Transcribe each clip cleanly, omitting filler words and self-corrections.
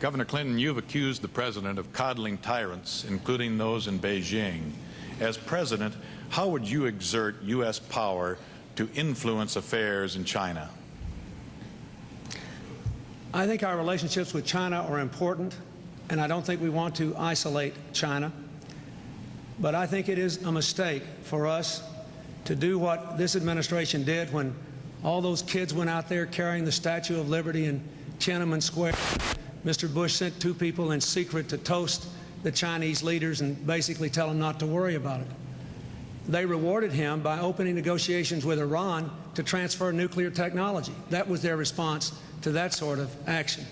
Governor Clinton, you've accused the president of coddling tyrants, including those in Beijing. As president, how would you exert U.S. power to influence affairs in China? I think our relationships with China are important, and I don't think we want to isolate China. But I think it is a mistake for us to do what this administration did when all those kids went out there carrying the Statue of Liberty in Tiananmen Square. Mr. Bush sent 2 people in secret to toast the Chinese leaders and basically tell them not to worry about it. They rewarded him by opening negotiations with Iran to transfer nuclear technology. That was their response to that sort of action.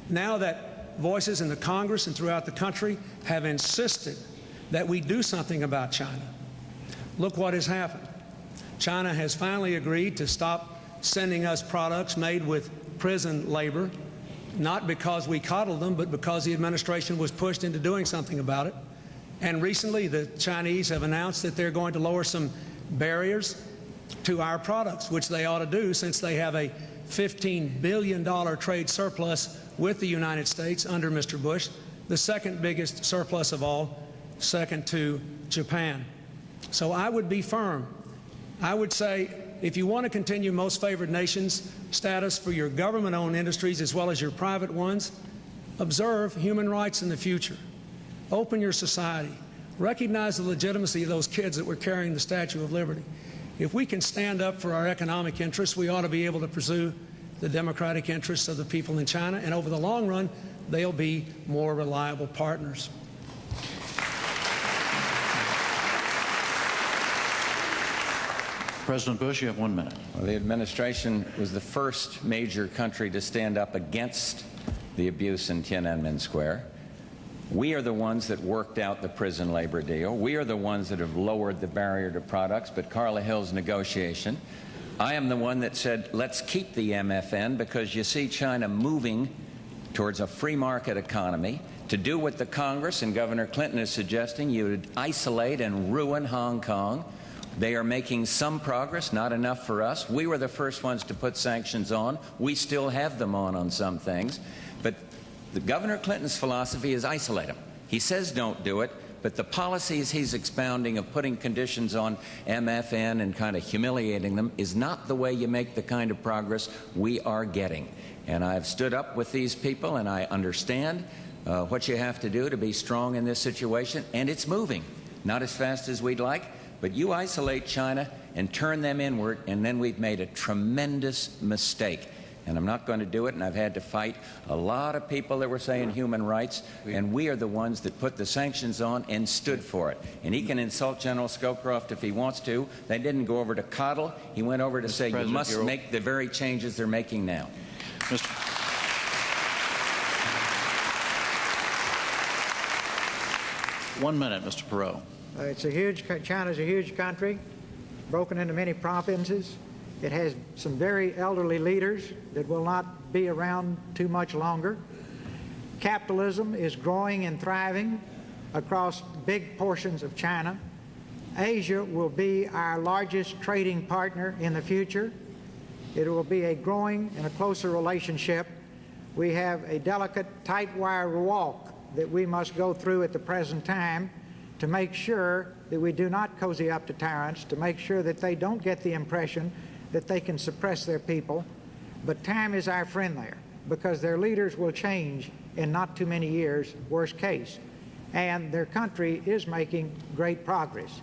Now that voices in the Congress and throughout the country have insisted that we do something about China, look what has happened. China has finally agreed to stop sending us products made with prison labor, not because we coddled them, but because the administration was pushed into doing something about it. And recently, the Chinese have announced that they're going to lower some barriers to our products, which they ought to do since they have a $15 billion trade surplus with the United States under Mr. Bush, the second biggest surplus of all, second to Japan. So I would be firm. I would say, if you want to continue most favored nations status for your government-owned industries as well as your private ones, observe human rights in the future. Open your society. Recognize the legitimacy of those kids that were carrying the Statue of Liberty. If we can stand up for our economic interests, we ought to be able to pursue the democratic interests of the people in China, and over the long run, they'll be more reliable partners. President Bush, you have 1 minute. Well, the administration was the first major country to stand up against the abuse in Tiananmen Square. We are the ones that worked out the prison labor deal. We are the ones that have lowered the barrier to products, but Carla Hill's negotiation. I am the one that said, let's keep the MFN because you see China moving towards a free market economy. To do what the Congress and Governor Clinton is suggesting, you would isolate and ruin Hong Kong. They are making some progress, not enough for us. We were the first ones to put sanctions on. We still have them on some things. But the Governor Clinton's philosophy is isolate them. He says don't do it, but the policies he's expounding of putting conditions on MFN and kind of humiliating them is not the way you make the kind of progress we are getting. And I've stood up with these people, and I understand what you have to do to be strong in this situation, and it's moving. Not as fast as we'd like, but you isolate China and turn them inward, and then we've made a tremendous mistake. And I'm not going to do it, and I've had to fight a lot of people that were saying human rights, and we are the ones that put the sanctions on and stood for it. And he can insult General Scowcroft if he wants to. They didn't go over to coddle. He went over to say you must make the very changes they're making now. Mr. 1 minute, Mr. Perot. China's a huge country, broken into many provinces. It has some very elderly leaders that will not be around too much longer. Capitalism is growing and thriving across big portions of China. Asia will be our largest trading partner in the future. It will be a growing and a closer relationship. We have a delicate, tight wire walk that we must go through at the present time to make sure that we do not cozy up to tyrants, to make sure that they don't get the impression that they can suppress their people. But time is our friend there, because their leaders will change in not too many years, worst case. And their country is making great progress.